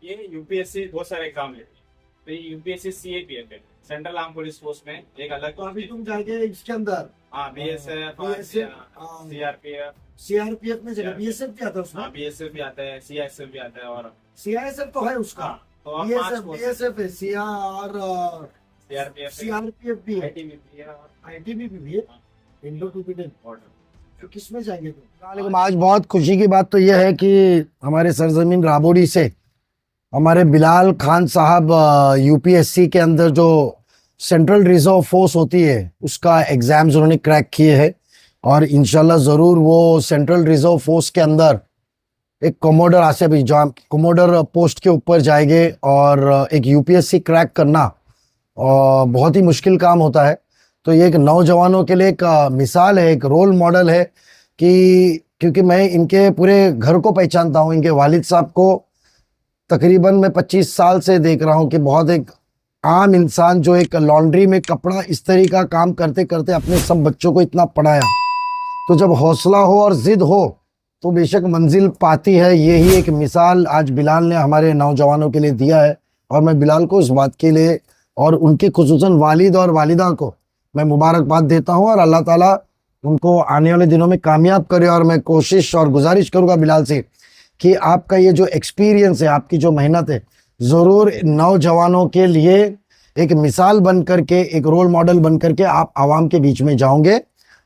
ये यूपीएससी बहुत सारे एग्जाम लेती है। तो ये यूपीएससी सीएपीएफ है, सेंट्रल आर्म पुलिस फोर्स में एक अलग। तो अभी तुम जाएंगे इसके अंदर। हाँ बीएसएफ, सीआरपीएफ। सीआरपीएफ में जाएगा, बीएसएफ भी आता है उसमें। हाँ बीएसएफ भी आता है, सीआईएसएफ भी आता है और सीआईएसएफ तो है उसका। हाँ, तो आप बीएसएफ है, सीआरपीएफ भी है, आईटीबीपी है और आईटीबीपी भी है, इंडो टिबेटन बॉर्डर। तो किसमें जाएंगे तुम? आज बहुत खुशी की बात तो यह है कि हमारे सरजमीन राबोडी से हमारे बिलाल खान साहब यूपीएससी के अंदर जो सेंट्रल रिजर्व फोर्स होती है उसका एग्जाम्स उन्होंने क्रैक किए हैं और इंशाल्लाह ज़रूर वो सेंट्रल रिजर्व फोर्स के अंदर एक कमोडर आसिफ जहाँ कमोडर पोस्ट के ऊपर जाएंगे। और एक यूपीएससी क्रैक करना बहुत ही मुश्किल काम होता है। तो ये एक नौजवानों के लिए एक मिसाल है, एक रोल मॉडल है कि क्योंकि मैं इनके पूरे घर को पहचानता हूँ, इनके वालिद साहब को तकरीबन मैं 25 साल से देख रहा हूँ कि बहुत एक आम इंसान जो एक लॉन्ड्री में कपड़ा इस्त्री का काम करते करते अपने सब बच्चों को इतना पढ़ाया। तो जब हौसला हो और जिद हो तो बेशक मंजिल पाती है। यही एक मिसाल आज बिलाल ने हमारे नौजवानों के लिए दिया है और मैं बिलाल को इस बात के लिए और उनके खुसूसन वालिद और वालिदा को मैं मुबारकबाद देता हूँ और अल्लाह ताला उनको आने वाले दिनों में कामयाब करे। और मैं कोशिश और गुजारिश करूँगा बिलाल से कि आपका ये जो एक्सपीरियंस है, आपकी जो मेहनत है, ज़रूर नौजवानों के लिए एक मिसाल बन करके, एक रोल मॉडल बन करके आप आवाम के बीच में जाओगे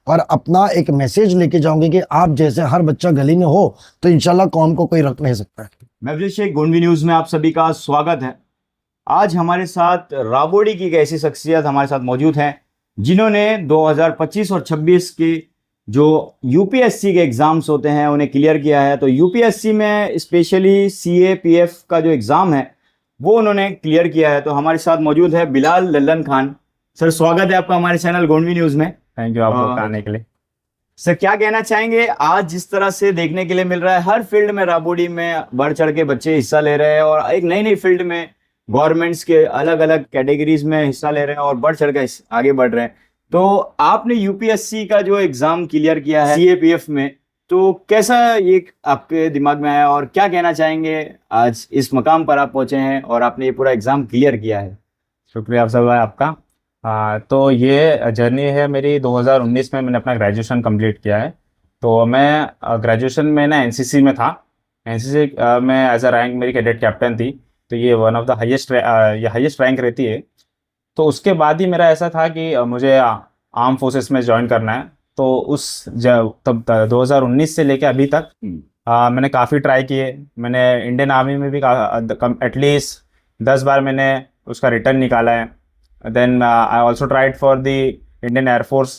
और अपना एक मैसेज लेके जाओगे कि आप जैसे हर बच्चा गली में हो तो इंशाल्लाह कौम को कोई रख नहीं सकता है। महफिल शेख गोंडवी न्यूज़ में आप सभी का स्वागत है। आज हमारे साथ राबोडी की एक ऐसी शख्सियत हमारे साथ मौजूद हैं जिन्होंने 2025 और 26 के जो यूपीएससी के एग्ज़ाम्स होते हैं उन्हें क्लियर किया है। तो यूपीएससी में स्पेशली सीएपीएफ का जो एग्ज़ाम है वो उन्होंने क्लियर किया है। तो हमारे साथ मौजूद है बिलाल लल्लन खान। सर स्वागत है आपका हमारे चैनल गोंडवी न्यूज़ में। थैंक यू आपको आने के लिए। सर क्या कहना चाहेंगे, आज जिस तरह से देखने के लिए मिल रहा है हर फील्ड में राबोडी में बढ़ चढ़ के बच्चे हिस्सा ले रहे हैं और एक नई नई फील्ड में गवर्नमेंट्स के अलग अलग कैटेगरीज में हिस्सा ले रहे हैं और बढ़ चढ़ के आगे बढ़ रहे हैं। तो आपने यूपीएससी का जो एग्जाम क्लियर किया है सीएपीएफ में, तो कैसा ये आपके दिमाग में आया और क्या कहना चाहेंगे आज इस मकाम पर आप पहुंचे हैं और आपने ये पूरा एग्जाम क्लियर किया है? शुक्रिया अफजल भाई आपका। तो ये जर्नी है मेरी 2019 में मैंने अपना ग्रेजुएशन कंप्लीट किया है। तो मैं ग्रेजुएशन में ना एनसीसी में था। एनसीसी में एज अ रैंक मेरी कैडेट कैप्टन थी। तो ये one of the highest rank रहती है। तो उसके बाद ही मेरा ऐसा था कि मुझे आर्म फोर्सेस में ज्वाइन करना है। तो तब 2019 से लेकर अभी तक मैंने काफ़ी ट्राई किए। मैंने इंडियन आर्मी में भी एटलीस्ट 10 बार मैंने उसका रिटर्न निकाला है। Then I also tried for the Indian air force.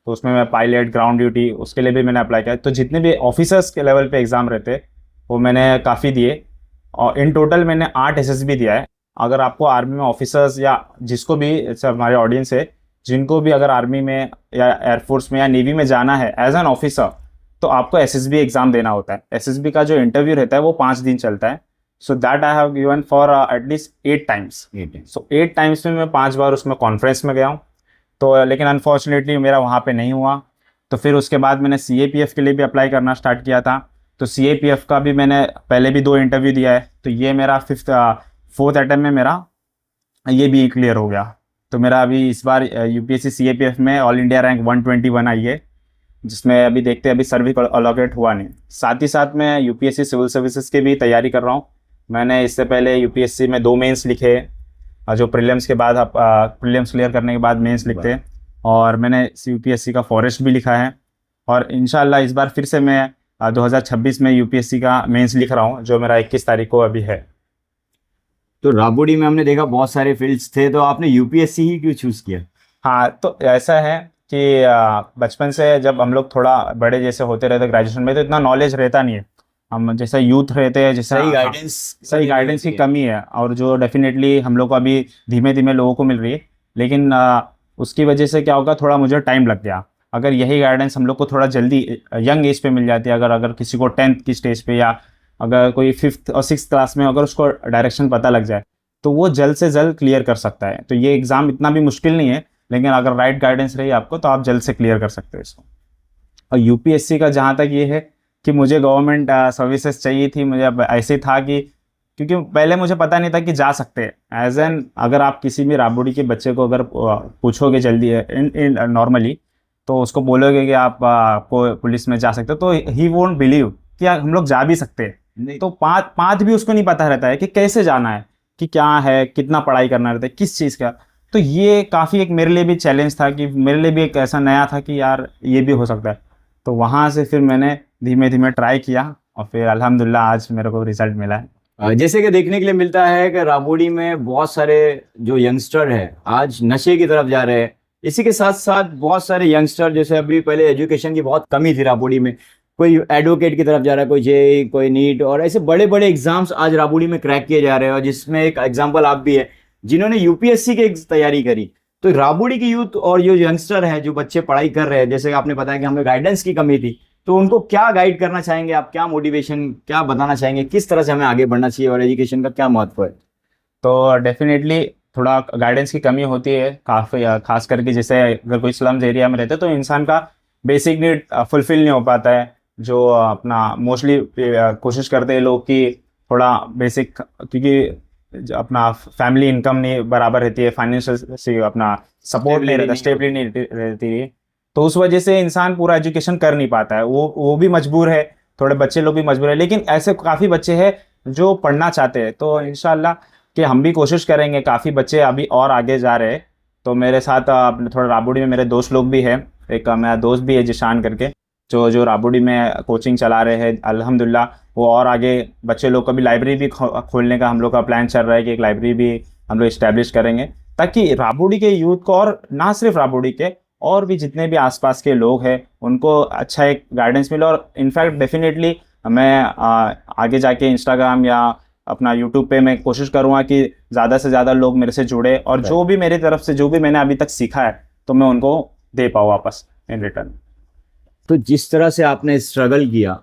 तो उसमें मैं पायलट, ग्राउंड ड्यूटी, उसके लिए भी मैंने अप्लाई किया। तो जितने भी ऑफिसर्स के लेवल पे एग्ज़ाम रहते वो मैंने काफ़ी दिए और इन टोटल मैंने 8 एसएसबी दिया है। अगर आपको आर्मी में ऑफिसर्स या जिसको भी हमारे ऑडियंस है जिनको भी अगर आर्मी में या एयरफोर्स में या नेवी में जाना है एज एन ऑफिसर तो आपको एसएसबी एग्ज़ाम देना होता है। एसएसबी का जो इंटरव्यू रहता है वो 5 दिन चलता है। So that I have given for at least 8 times. So 8 times में मैं 5 बार उसमें कॉन्फ्रेंस में गया हूँ। तो लेकिन अनफॉर्चुनेटली मेरा वहाँ पे नहीं हुआ। तो फिर उसके बाद मैंने सीएपीएफ के लिए भी अप्लाई करना स्टार्ट किया था। तो सीएपीएफ का भी मैंने पहले भी 2 इंटरव्यू दिया है। तो ये मेरा 4th अटेम्प्ट में मेरा ये भी क्लियर हो गया। तो मेरा अभी इस बार यूपीएससी सीएपीएफ में ऑल इंडिया रैंक 121 आई है, जिसमें अभी देखते हैं अभी सर्विस अलॉकेट हुआ नहीं। साथ ही साथ मैं यूपीएससी सिविल सर्विसेज की भी तैयारी कर रहा हूँ। मैंने इससे पहले यूपीएससी में 2 मेंस लिखे, जो प्रीलिम्स के बाद आप प्रीलिम्स क्लियर करने के बाद मेंस लिखते हैं। और मैंने यूपीएससी का फॉरेस्ट भी लिखा है और इंशाल्लाह इस बार फिर से मैं 2026 में यूपीएससी का मेंस लिख रहा हूँ, जो मेरा 21 तारीख को अभी है। तो राबोडी में हमने देखा बहुत सारे फील्ड्स थे, तो आपने यूपीएससी ही क्यों चूज़ किया? हाँ, तो ऐसा है कि बचपन से जब हम लोग थोड़ा बड़े जैसे होते रहते ग्रेजुएशन में तो इतना नॉलेज रहता नहीं है। हम जैसे यूथ रहते हैं, जैसे सही गाइडेंस की कमी है और जो डेफिनेटली हम लोग को अभी धीमे धीमे लोगों को मिल रही है। लेकिन उसकी वजह से क्या होगा, थोड़ा मुझे टाइम लग गया। अगर यही गाइडेंस हम लोग को थोड़ा जल्दी यंग एज पे मिल जाती है, अगर किसी को 10th की स्टेज पे या अगर कोई 5th और 6th क्लास में अगर उसको डायरेक्शन पता लग जाए तो वो जल्द से जल्द क्लियर कर सकता है। तो ये एग्ज़ाम इतना भी मुश्किल नहीं है, लेकिन अगर राइट गाइडेंस रही आपको तो आप जल्द से क्लियर कर सकते हो इसको। और यूपीएससी का जहाँ तक ये है कि मुझे गवर्नमेंट सर्विसेज चाहिए थी। मुझे अब ऐसे था कि क्योंकि पहले मुझे पता नहीं था कि जा सकते हैं एज एन, अगर आप किसी भी राबोडी के बच्चे को अगर पूछोगे जल्दी इन नॉर्मली, तो उसको बोलोगे कि आप आपको पुलिस में जा सकते हो, तो ही वोंट बिलीव कि हम लोग जा भी सकते हैं। नहीं, तो पाथ भी उसको नहीं पता रहता है कि कैसे जाना है, कि क्या है, कितना पढ़ाई करना रहता है, किस चीज़ का। तो ये काफ़ी एक मेरे लिए भी चैलेंज था, कि मेरे लिए भी एक ऐसा नया था कि यार ये भी हो सकता है। तो वहाँ से फिर मैंने धीमे धीमे ट्राई किया और फिर अल्हम्दुलिल्लाह आज मेरे को रिजल्ट मिला है। जैसे कि देखने के लिए मिलता है कि राबोडी में बहुत सारे जो यंगस्टर है आज नशे की तरफ जा रहे हैं। इसी के साथ साथ बहुत सारे यंगस्टर, जैसे अभी पहले एजुकेशन की बहुत कमी थी राबोडी में, कोई एडवोकेट की तरफ जा रहा है, कोई जेई, कोई नीट, और ऐसे बड़े बड़े एग्जाम्स आज राबोडी में क्रैक किए जा रहे हैं। और जिसमें एक एग्जाम्पल आप भी है जिन्होंने यूपीएससी की तैयारी करी। तो राबोडी की यूथ और जो यंगस्टर है, जो बच्चे पढ़ाई कर रहे हैं, जैसे आपने बताया कि हमें गाइडेंस की कमी थी, तो उनको क्या गाइड करना चाहेंगे आप, क्या मोटिवेशन, क्या बताना चाहेंगे, किस तरह से हमें आगे बढ़ना चाहिए और एजुकेशन का क्या महत्व है? तो डेफिनेटली थोड़ा गाइडेंस की कमी होती है काफ़ी, खास करके जैसे अगर कोई स्लम्स एरिया में रहते हैं तो इंसान का बेसिक नीड फुलफिल नहीं हो पाता है। जो अपना मोस्टली कोशिश करते हैं लोग कि थोड़ा बेसिक, क्योंकि अपना फैमिली इनकम नहीं बराबर रहती है, फाइनेंशियल से अपना सपोर्ट नहीं रहता, स्टेबिलिटी नहीं रहती है, तो उस वजह से इंसान पूरा एजुकेशन कर नहीं पाता है। वो भी मजबूर है, थोड़े बच्चे लोग भी मजबूर है, लेकिन ऐसे काफ़ी बच्चे हैं जो पढ़ना चाहते हैं। तो इंशाल्लाह कि हम भी कोशिश करेंगे, काफ़ी बच्चे अभी और आगे जा रहे हैं। तो मेरे साथ अपने थोड़ा राबोडी में मेरे दोस्त लोग भी हैं, एक मेरा दोस्त भी है जिशान करके, जो राबोडी में कोचिंग चला रहे हैं अल्हम्दुलिल्लाह। वो और आगे बच्चे लोग का भी लाइब्रेरी भी खोलने का हम लोग का प्लान चल रहा है कि एक लाइब्रेरी भी हम लोग इस्टेब्लिश करेंगे, ताकि राबोडी के यूथ को, और ना सिर्फ राबोडी के, और भी जितने भी आसपास के लोग हैं उनको अच्छा एक गाइडेंस मिले। और इनफैक्ट डेफिनेटली मैं आगे जाके इंस्टाग्राम या अपना यूट्यूब पे मैं कोशिश करूँगा कि ज़्यादा से ज़्यादा लोग मेरे से जुड़े, और जो भी मेरी तरफ से जो भी मैंने अभी तक सीखा है तो मैं उनको दे पाऊँ वापस इन रिटर्न। तो जिस तरह से आपने स्ट्रगल किया,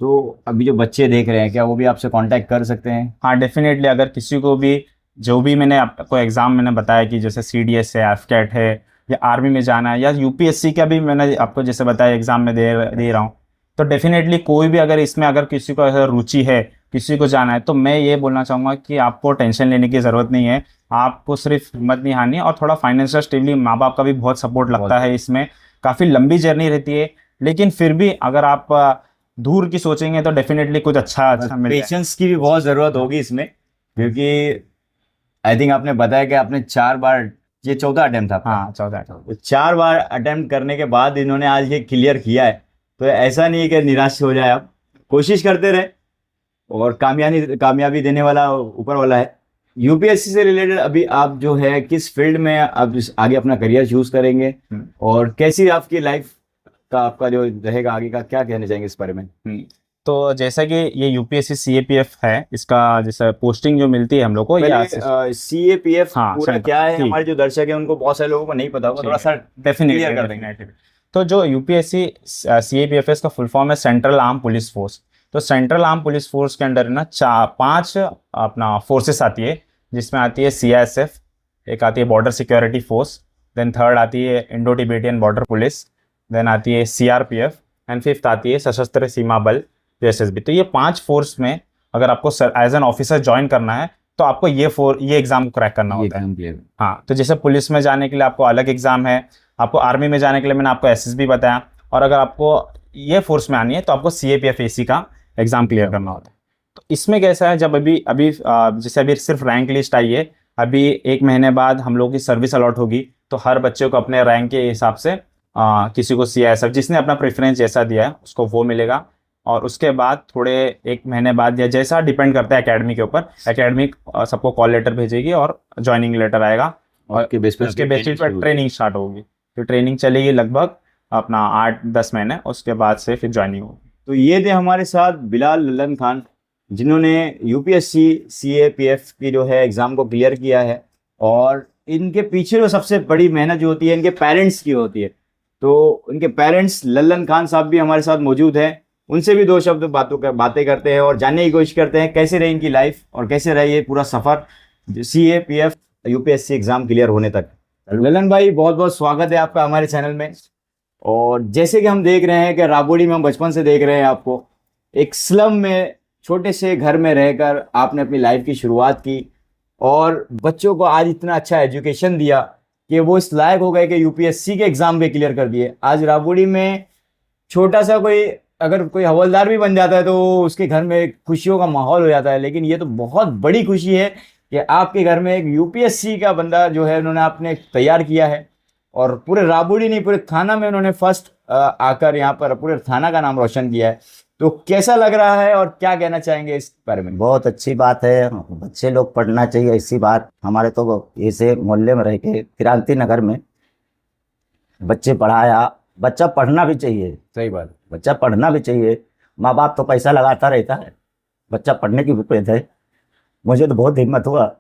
तो अभी जो बच्चे देख रहे हैं, क्या वो भी आपसे कांटेक्ट कर सकते हैं? हाँ डेफिनेटली, अगर किसी को भी जो भी मैंने आपको एग्ज़ाम मैंने बताया कि जैसे CDS है, एफकेट है, या आर्मी में जाना है, या यूपीएससी का भी मैंने आपको जैसे बताया एग्ज़ाम में दे रहा हूँ, तो डेफिनेटली कोई भी अगर इसमें अगर किसी को ऐसा रुचि है, किसी को जाना है, तो मैं ये बोलना चाहूँगा कि आपको टेंशन लेने की ज़रूरत नहीं है। आपको सिर्फ हिम्मत नहीं हारनी है, और थोड़ा फाइनेंशियल स्टेबली माँ बाप का भी बहुत सपोर्ट लगता है इसमें। काफ़ी लंबी जर्नी रहती है, लेकिन फिर भी अगर आप दूर की सोचेंगे तो डेफिनेटली कुछ अच्छा मिल जाए। पेशेंस की भी बहुत ज़रूरत होगी इसमें, क्योंकि आई थिंक आपने बताया कि आपने 4 बार, ये 14 अटेम्प्ट था। हाँ 14। तो 4 बार अटेम्प्ट करने के बाद इन्होंने आज ये क्लियर किया है, तो ऐसा नहीं है कि निराश हो जाए आप, कोशिश करते रहे, और कामयाबी देने वाला ऊपर वाला है। यूपीएससी से रिलेटेड अभी आप जो है किस फील्ड में आप आगे अपना करियर चूज करेंगे, और कैसी आपकी लाइफ का आपका जो रहेगा आगे का, क्या कहना चाहेंगे इस बारे में? तो जैसा कि ये यूपीएससी CAPF है, इसका जैसे पोस्टिंग जो मिलती है हम लोग को, ये CAPF हाँ, पूरा क्या है? हमारे जो दर्शक है उनको, बहुत सारे लोगों को नहीं पता होगा, थोड़ा सा डेफिनेटली क्लियर कर देंगे। तो जो यूपीएससी CAPF इसका फुल फॉर्म है सेंट्रल आर्म पुलिस फोर्स। तो सेंट्रल आर्म पुलिस फोर्स के अंडर ना 5 अपना फोर्सेस आती है, जिसमें आती है CISF, एक आती है border security force, then third आती है Indo Tibetan border police, then आती है CRPF, एंड फिफ्थ आती है सशस्त्र सीमा बल SSB। तो ये 5 फोर्स में अगर आपको एज एन ऑफिसर ज्वाइन करना है तो आपको ये एग्जाम को क्रैक करना होता है। हाँ, तो जैसे पुलिस में जाने के लिए आपको अलग एग्जाम है, आपको आर्मी में जाने के लिए मैंने आपको SSB बताया, और अगर आपको ये फोर्स में आनी है तो आपको CAPF AC का एग्जाम क्लियर करना होता है। तो इसमें कैसा है, जब अभी जैसे अभी सिर्फ रैंक लिस्ट आई है, अभी 1 महीने बाद हम लोग की सर्विस अलॉट होगी, तो हर बच्चे को अपने रैंक के हिसाब से किसी को CISF, जिसने अपना प्रेफरेंस जैसा दिया है उसको वो मिलेगा। और उसके बाद थोड़े 1 महीने बाद, या जैसा डिपेंड करता है एकेडमी के ऊपर, एकेडमी सबको कॉल लेटर भेजेगी और ज्वाइनिंग लेटर आएगा, और उसके बेसिस पर ट्रेनिंग स्टार्ट होगी। तो ट्रेनिंग चलेगी लगभग अपना 8-10 महीने, उसके बाद से फिर ज्वाइनिंग होगी। तो ये थे हमारे साथ बिलाल लल्लन खान, जिन्होंने UPSC CAPF की जो है एग्ज़ाम को क्लियर किया है, और इनके पीछे जो सबसे बड़ी मेहनत जो होती है इनके पेरेंट्स की होती है। तो इनके पेरेंट्स लल्लन खान साहब भी हमारे साथ मौजूद हैं, उनसे भी 2 शब्द बातें करते हैं और जानने की कोशिश करते हैं कैसे रही इनकी लाइफ और कैसे रही ये पूरा सफ़र CAPF UPSC एग्ज़ाम क्लियर होने तक। लल्लन भाई, बहुत बहुत स्वागत है आपका हमारे चैनल में। और जैसे कि हम देख रहे हैं कि राबोडी में हम बचपन से देख रहे हैं आपको, एक स्लम में छोटे से घर में रहकर आपने अपनी लाइफ की शुरुआत की और बच्चों को आज इतना अच्छा एजुकेशन दिया कि वो इस लायक हो गए कि यूपीएससी के एग्जाम भी क्लियर कर दिए। आज राबोडी में छोटा सा कोई अगर कोई हवलदार भी बन जाता है तो उसके घर में खुशियों का माहौल हो जाता है। लेकिन ये तो बहुत बड़ी खुशी है कि आपके घर में एक यूपीएससी का बंदा जो है उन्होंने आपने तैयार किया है और पूरे राबोडी नहीं पूरे थाना में उन्होंने फर्स्ट आकर यहाँ पर पूरे थाना का नाम रोशन किया है। तो कैसा लग रहा है और क्या कहना चाहेंगे इस बारे में? बहुत अच्छी बात है, बच्चे लोग पढ़ना चाहिए। ऐसी बात हमारे तो ऐसे मोहल्ले में रह के क्रांति नगर में बच्चे पढ़ाया, बच्चा पढ़ना भी चाहिए। सही बात। बच्चा पढ़ना भी चाहिए। माँ बाप तो पैसा लगाता रहता है, बच्चा पढ़ने की विपरीत है। मुझे तो बहुत हिम्मत हुआ,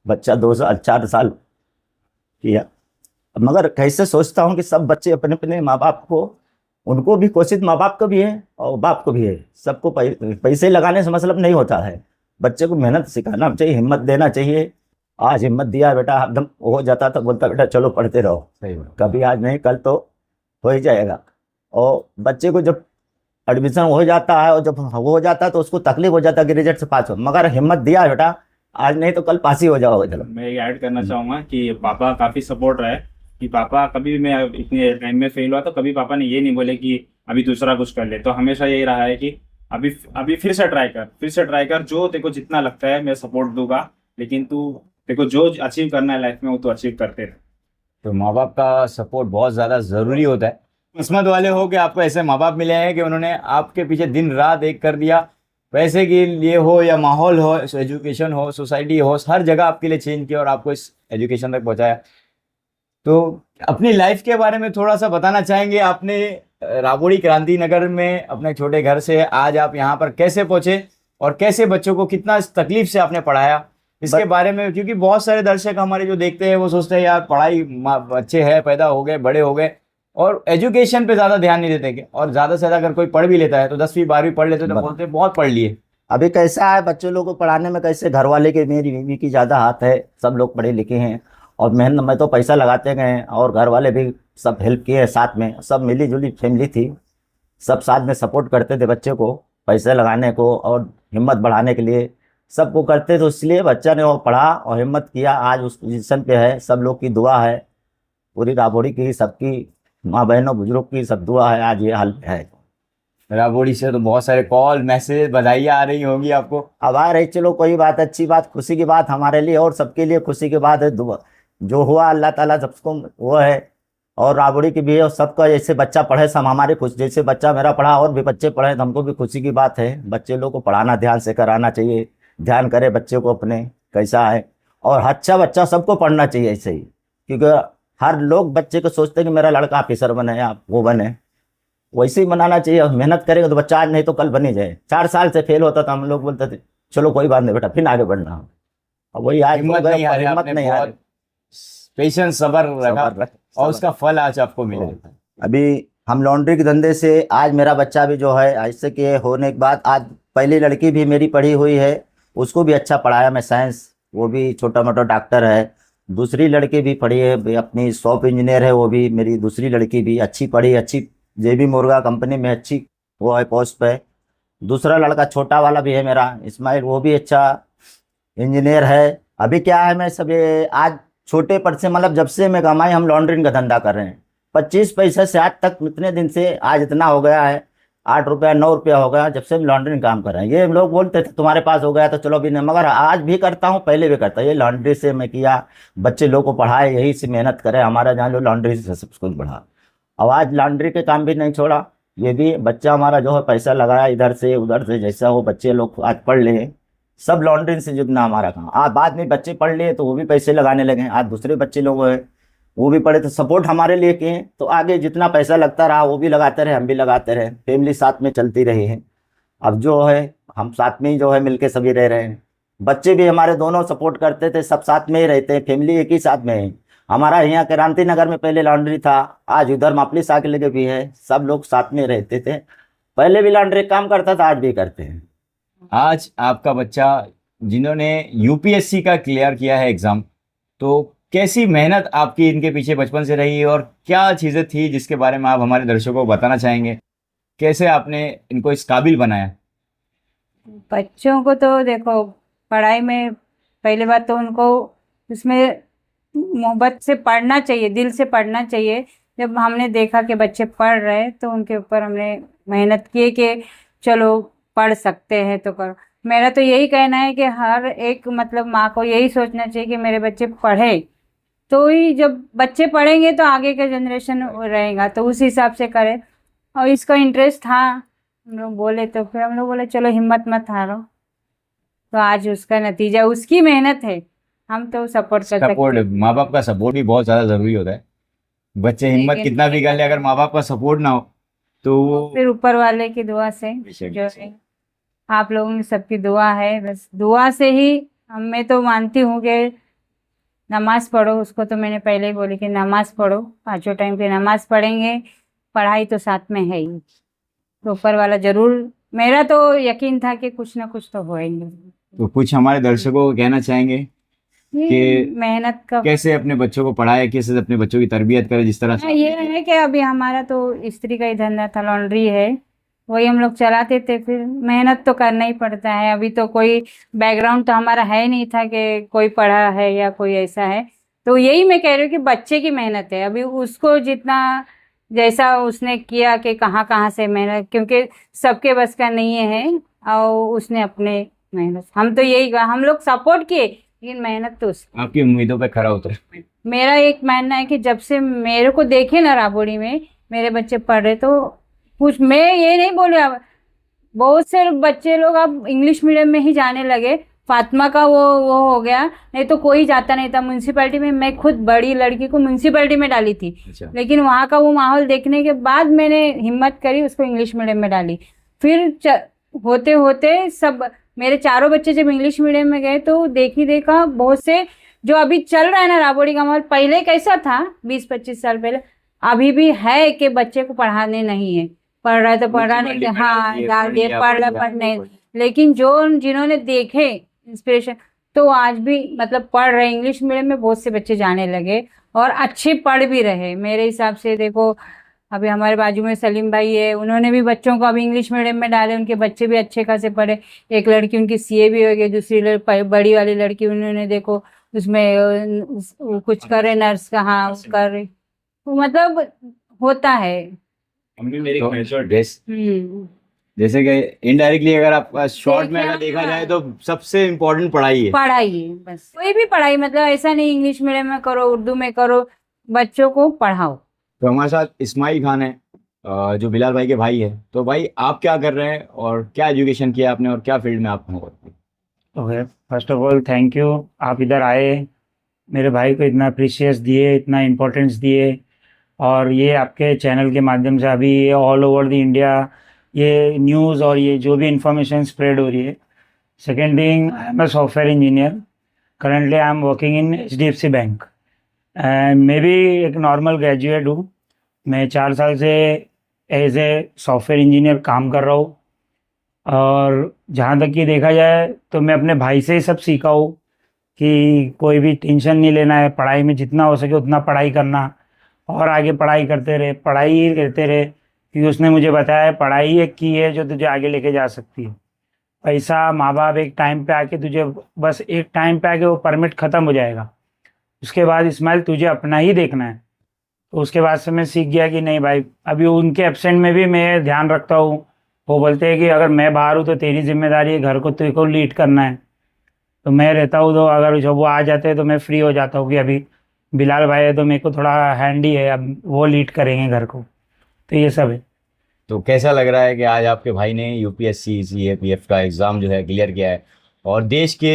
बच्चा 2 साल 4 साल किया। मगर कैसे सोचता हूँ कि सब बच्चे अपने अपने माँ बाप को, उनको भी कोशिश माँ बाप को भी है और बाप को भी है, सबको पैसे लगाने से मतलब नहीं होता है। बच्चे को मेहनत सिखाना चाहिए, हिम्मत देना चाहिए। आज हिम्मत दिया बेटा, एकदम हो जाता तो बोलता बेटा चलो पढ़ते रहो। सही बात। कभी आज नहीं कल तो हो ही जाएगा। और बच्चे को जब एडमिशन हो जाता है और जब वो हो जाता है तो उसको तकलीफ हो जाता है कि रिजल्ट से पास हो, मगर हिम्मत दिया बेटा, आज नहीं तो कल पास ही हो जाओगे। चलो मैं ये ऐड करना चाहूँगा कि पापा काफ़ी सपोर्ट रहे कि पापा कभी भी मैं इतने टाइम में फेल हुआ तो कभी पापा ने ये नहीं बोले कि अभी दूसरा कुछ कर ले। तो हमेशा यही रहा है कि अभी अभी फिर से ट्राई कर, जो तेको जितना लगता है मैं सपोर्ट दूंगा, लेकिन तू तेको जो अचीव करना है लाइफ में वो तो अचीव करते रहे। तो माँ बाप का सपोर्ट बहुत ज़्यादा ज़रूरी होता है। किस्मत वाले हो कि आपको ऐसे माँ बाप मिले हैं कि उन्होंने आपके पीछे दिन रात एक कर दिया। पैसे के लिए हो या माहौल हो, एजुकेशन हो, सोसाइटी हो, हर जगह आपके लिए चेंज किया और आपको इस एजुकेशन तक पहुँचाया। तो अपनी लाइफ के बारे में थोड़ा सा बताना चाहेंगे। आपने राबोडी क्रांति नगर में अपने छोटे घर से आज आप यहाँ पर कैसे पहुँचे और कैसे बच्चों को कितना तकलीफ से आपने पढ़ाया, इसके बारे में, क्योंकि बहुत सारे दर्शक हमारे जो देखते हैं वो सोचते हैं यार पढ़ाई बच्चे हैं, पैदा हो गए, बड़े हो गए और एजुकेशन पे ज़्यादा ध्यान नहीं देते हैं। और ज़्यादा से ज़्यादा अगर कोई पढ़ भी लेता है तो 10वीं 12वीं पढ़ लेते तो बोलते हैं बहुत पढ़ लिए। अभी कैसा है बच्चे लोगों को पढ़ाने में, कैसे घर वाले के, मेरी बीवी की ज़्यादा हाथ है, सब लोग पढ़े लिखे हैं और मेहनत में तो पैसा लगाते गए और घर वाले भी सब हेल्प किए हैं। साथ में सब मिली जुली फैमिली थी, सब साथ में सपोर्ट करते थे बच्चे को पैसे लगाने को और हिम्मत बढ़ाने के लिए सबको करते थे। इसलिए बच्चा ने वो पढ़ा और हिम्मत किया, आज उस पोजीशन पे है। सब लोग की दुआ है, पूरी राबोडी की, सबकी माँ बहनों बुजुर्ग की सब दुआ है, आज ये हाल पे है। राबोडी से तो बहुत सारे कॉल मैसेज बधाइयाँ आ रही होंगी आपको। अब आ रही, चलो कोई बात, अच्छी बात, खुशी की बात हमारे लिए और सबके लिए खुशी की बात है। दुआ जो हुआ अल्लाह ताला सबको वो है और राबोडी की भी है और सबका जैसे बच्चा पढ़े सब हमारे खुश, जैसे बच्चा मेरा पढ़ा और भी बच्चे पढ़े तो हमको भी खुशी की बात है। बच्चे लोग को पढ़ाना ध्यान से कराना चाहिए, ध्यान करे बच्चे को अपने कैसा है। और अच्छा बच्चा सबको पढ़ना चाहिए ऐसे ही, क्योंकि हर लोग बच्चे को सोचते हैं कि मेरा लड़का ऑफिसर बने या वो बने, वैसे ही बनाना चाहिए। मेहनत करेंगे तो बच्चा आज नहीं तो कल बन ही जाए। 4 साल से फेल होता था, हम लोग बोलते थे चलो कोई बात नहीं बेटा फिर आगे बढ़ना। अब वही आज हिम्मत नहीं हारे, हिम्मत नहीं हारे, पेशेंस सब्र रखा और उसका फल आज आपको मिला। अभी हम लॉन्ड्री के धंधे से आज मेरा बच्चा भी जो है ऐसे के होने के बाद आज पहली लड़की भी मेरी पढ़ी हुई है, उसको भी अच्छा पढ़ाया मैं साइंस, वो भी छोटा मोटा डॉक्टर है। दूसरी लड़की भी पढ़ी है, अपनी शॉप इंजीनियर है, वो भी मेरी दूसरी लड़की भी अच्छी पढ़ी, अच्छी जेबी मुर्गा कंपनी में अच्छी वो है पोस्ट पे। दूसरा लड़का छोटा वाला भी है मेरा इस्माइल, वो भी अच्छा इंजीनियर है। अभी क्या है, मैं सब ये आज छोटे पर से मतलब जब से मैं कमाई हम लॉन्ड्रिंग का धंधा कर रहे हैं 25 पैसे से आज तक इतने दिन से आज इतना हो गया है, 8 रुपया 9 रुपया हो गया जब से हम लॉन्ड्रिंग काम कर रहे हैं। ये लोग बोलते थे तुम्हारे पास हो गया तो चलो भी नहीं, मगर आज भी करता हूँ, पहले भी करता। ये लॉन्ड्री से मैं किया, बच्चे लोग को पढ़ाए, यही से मेहनत करे, हमारा जान लो लॉन्ड्री से सब कुछ बढ़ा। अब आज लॉन्ड्री के काम भी नहीं छोड़ा, ये भी बच्चा हमारा जो है पैसा लगाया इधर से उधर से, जैसा वो बच्चे लोग आज पढ़ ले, सब लॉन्ड्री से जितना हमारा काम। आज बाद में बच्चे पढ़ लिए तो वो भी पैसे लगाने लगे, आज दूसरे बच्चे लोग हैं वो भी पढ़े तो सपोर्ट हमारे लिए किए, तो आगे जितना पैसा लगता रहा वो भी लगाते रहे, हम भी लगाते रहे, फैमिली साथ में चलती रही है। अब जो है हम साथ में ही जो है मिलके सभी रह रहे हैं। बच्चे भी हमारे दोनों सपोर्ट करते थे, सब साथ में ही रहते हैं, फैमिली एक ही साथ में है। हमारा यहाँ क्रांति नगर में पहले लॉन्ड्री था, आज उधर मापली साग लगे भी है, सब लोग साथ में रहते थे। पहले भी लॉन्ड्री काम करता था, आज भी करते हैं। आज आपका बच्चा जिन्होंने यूपीएससी का क्लियर किया है एग्जाम, तो कैसी मेहनत आपकी इनके पीछे बचपन से रही और क्या चीज़ें थी जिसके बारे में आप हमारे दर्शकों को बताना चाहेंगे? कैसे आपने इनको इस काबिल बनाया? बच्चों को तो देखो, पढ़ाई में पहले बात तो उनको उसमें मोहब्बत से पढ़ना चाहिए, दिल से पढ़ना चाहिए। जब हमने देखा कि बच्चे पढ़ रहे तो उनके ऊपर हमने मेहनत की कि चलो पढ़ सकते हैं तो करो। मेरा तो यही कहना है कि हर एक मतलब माँ को यही सोचना चाहिए कि मेरे बच्चे पढ़े, तो ही जब बच्चे पढ़ेंगे तो आगे का जनरेशन रहेगा, तो उस हिसाब से करें। और इसका इंटरेस्ट था, हम लोग बोले तो फिर हम लोग बोले चलो हिम्मत मत हारो, तो आज उसका नतीजा उसकी मेहनत है, हम तो सपोर्ट कर सकते सपोर्ट, हैं। माँ बाप का सपोर्ट भी बहुत ज्यादा जरूरी होता है। बच्चे हिम्मत लेकिन कितना भी कर ले, अगर माँ बाप का सपोर्ट ना हो तो वो फिर ऊपर वाले की दुआ से जो है, आप लोगों की सबकी दुआ है, बस दुआ से ही मैं तो मानती हूँ कि नमाज पढ़ो। उसको तो मैंने पहले ही बोली कि नमाज पढ़ो, 5 टाइम की नमाज पढ़ेंगे, पढ़ाई तो साथ में है ही, तो ऊपर वाला जरूर, मेरा तो यकीन था कि कुछ ना कुछ तो होएंगे। तो कुछ हमारे दर्शकों को कहना चाहेंगे ये कि मेहनत का कैसे अपने बच्चों को पढ़ाए, कैसे अपने बच्चों की तरबियत करें, जिस तरह से ये है कि अभी हमारा तो स्त्री का ही धंधा था, लॉन्ड्री है, वही हम लोग चलाते थे। फिर मेहनत तो करना ही पड़ता है। अभी तो कोई बैकग्राउंड तो हमारा है नहीं था कि कोई पढ़ा है या कोई ऐसा है, तो यही मैं कह रही हूँ कि बच्चे की मेहनत है। अभी उसको जितना जैसा उसने किया कि कहाँ कहाँ से मेहनत, क्योंकि सबके बस का नहीं है, और उसने अपने मेहनत, हम तो यही हम लोग सपोर्ट किए, लेकिन मेहनत तो उसकी। आपकी उम्मीदों पे खरा उतरे। मेरा एक मानना है कि जब से मेरे को देखे ना राबोड़ी में मेरे बच्चे पढ़ रहे, तो कुछ मैं ये नहीं बोले, अब बहुत से बच्चे लोग अब इंग्लिश मीडियम में ही जाने लगे। फातिमा का वो हो गया, नहीं तो कोई जाता नहीं था म्यूनसिपैलिटी में। मैं खुद बड़ी लड़की को म्यूनसिपैलिटी में डाली थी, अच्छा, लेकिन वहाँ का वो माहौल देखने के बाद मैंने हिम्मत करी, उसको इंग्लिश मीडियम में डाली। फिर होते होते सब मेरे चारों बच्चे जब इंग्लिश मीडियम में गए, तो देखा बहुत से जो अभी चल रहा है ना राबोड़ी का माहौल, पहले कैसा था 20-25 साल पहले, अभी भी है कि बच्चे को पढ़ाने नहीं है, पढ़ रहा है तो पढ़ रहा नहीं, हाँ डाल दिए, पढ़ रहा पढ़ नहीं। लेकिन जिन्होंने देखे इंस्पिरेशन, तो आज भी मतलब पढ़ रहे, इंग्लिश मीडियम में बहुत से बच्चे जाने लगे और अच्छे पढ़ भी रहे। मेरे हिसाब से देखो, अभी हमारे बाजू में सलीम भाई है, उन्होंने भी बच्चों को अभी इंग्लिश मीडियम में डाले, उनके बच्चे भी अच्छे खासे पढ़े। एक लड़की उनकी सीए भी हो गई, दूसरी बड़ी वाली लड़की उन्होंने देखो उसमें कुछ करे, नर्स का, हाँ कर रही, तो मतलब होता है। जैसे कि इनडायरेक्टली अगर आप शॉर्ट में अगर देखा जाए तो सबसे इम्पोर्टेंट पढ़ाई है। पढ़ाई है बस, कोई भी पढ़ाई, मतलब ऐसा नहीं इंग्लिश मीडियम में करो, उर्दू में करो, बच्चों को पढ़ाओ। तो हमारे साथ इस्माइल खान है, जो बिलाल भाई के भाई है। तो भाई आप क्या कर रहे हैं और क्या एजुकेशन किया आपने और क्या फील्ड में आप हो? Okay, first of all thank you, आप इधर आए, मेरे भाई को इतना अप्रिशिएस दिए, इतना इम्पोर्टेंस दिए, और ये आपके चैनल के माध्यम से अभी ये ऑल ओवर द इंडिया ये न्यूज़ और ये जो भी इंफॉर्मेशन स्प्रेड हो रही है। Second thing, I am a software engineer, currently I am working in HDFC bank, मैं भी एक नॉर्मल ग्रेजुएट हूँ। मैं 4 साल से एज ए सॉफ्टवेयर इंजीनियर काम कर रहा हूँ, और जहाँ तक कि देखा जाए तो मैं अपने भाई से ही सब सीखा हूँ कि कोई भी टेंशन नहीं लेना है, पढ़ाई में जितना हो सके उतना पढ़ाई करना, और आगे पढ़ाई करते रहे, पढ़ाई ही करते रहे, क्योंकि उसने मुझे बताया पढ़ाई एक की है जो तुझे आगे लेके जा सकती है। पैसा माँ बाप एक टाइम पे आके तुझे, बस एक टाइम पे आके वो परमिट ख़त्म हो जाएगा, उसके बाद इस्माइल तुझे अपना ही देखना है। तो उसके बाद से मैं सीख गया कि नहीं भाई, अभी उनके एब्सेंट में भी मैं ध्यान रखता हूँ। वो बोलते हैं कि अगर मैं बाहर हूँ तो तेरी जिम्मेदारी है, घर को तेरे को लीड करना है, तो मैं रहता हूँ, तो अगर जब वो आ जाते हैं तो मैं फ्री हो जाता हूँ कि अभी बिलाल भाई है तो मेरे को थोड़ा हैंडी है, अब वो लीड करेंगे घर को, तो ये सब है। तो कैसा लग रहा है कि आज आपके भाई ने UPSC CAPF का एग्ज़ाम जो है क्लियर किया है और देश के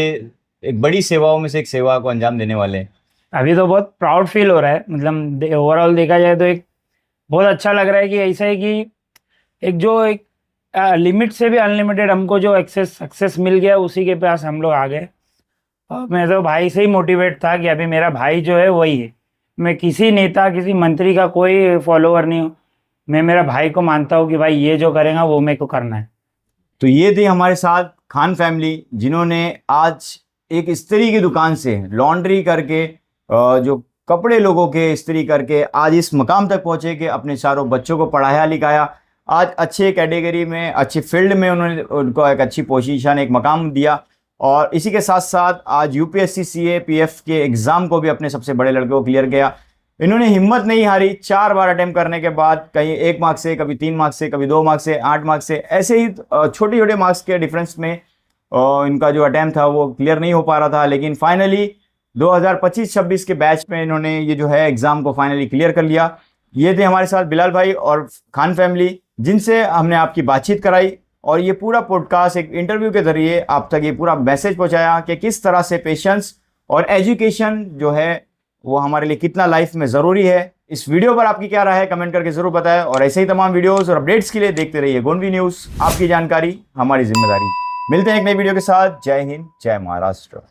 एक बड़ी सेवाओं में से एक सेवा को अंजाम देने वाले हैं? अभी तो बहुत प्राउड फील हो रहा है, मतलब ओवरऑल देखा जाए तो एक बहुत अच्छा लग रहा है कि ऐसा है कि एक लिमिट से भी अनलिमिटेड हमको जो सक्सेस मिल गया, उसी के पास हम लोग आ गए। और मैं तो भाई से ही मोटिवेट था कि अभी मेरा भाई जो है वही है, मैं किसी नेता किसी मंत्री का कोई फॉलोअर नहीं हूँ, मैं मेरा भाई को मानता हूँ कि भाई ये जो करेगा वो मेरे को करना है। तो ये थी हमारे साथ खान फैमिली, जिन्होंने आज एक इस्त्री की दुकान से लॉन्ड्री करके जो कपड़े लोगों के इस्त्री करके आज इस मकाम तक पहुँचे कि अपने चारों बच्चों को पढ़ाया लिखाया आज अच्छे कैटेगरी में, अच्छी फील्ड में उन्होंने उनको एक अच्छी पोजीशन, एक मकाम दिया। और इसी के साथ साथ आज यूपीएससी सीए पीएफ के एग्ज़ाम को भी अपने सबसे बड़े लड़के को क्लियर किया। इन्होंने हिम्मत नहीं हारी, 4 बार अटेम्प्ट करने के बाद कहीं 1 मार्क्स से, कभी 3 मार्क्स से, कभी 2 मार्क्स से, 8 मार्क्स से, ऐसे ही छोटे छोटे मार्क्स के डिफरेंस में इनका जो अटेम्प्ट था वो क्लियर नहीं हो पा रहा था। लेकिन फाइनली 2025-26 के बैच में इन्होंने ये जो है एग्ज़ाम को फाइनली क्लियर कर लिया। ये थे हमारे साथ बिलाल भाई और खान फैमिली, जिनसे हमने आपकी बातचीत कराई और ये पूरा पॉडकास्ट एक इंटरव्यू के जरिए आप तक ये पूरा मैसेज पहुंचाया कि किस तरह से पेशेंस और एजुकेशन जो है वो हमारे लिए कितना लाइफ में ज़रूरी है। इस वीडियो पर आपकी क्या राय है कमेंट करके ज़रूर बताएं और ऐसे ही तमाम वीडियोस और अपडेट्स के लिए देखते रहिए गोंडवी न्यूज़। आपकी जानकारी हमारी जिम्मेदारी। मिलते हैं एक नई वीडियो के साथ। जय हिंद, जय महाराष्ट्र।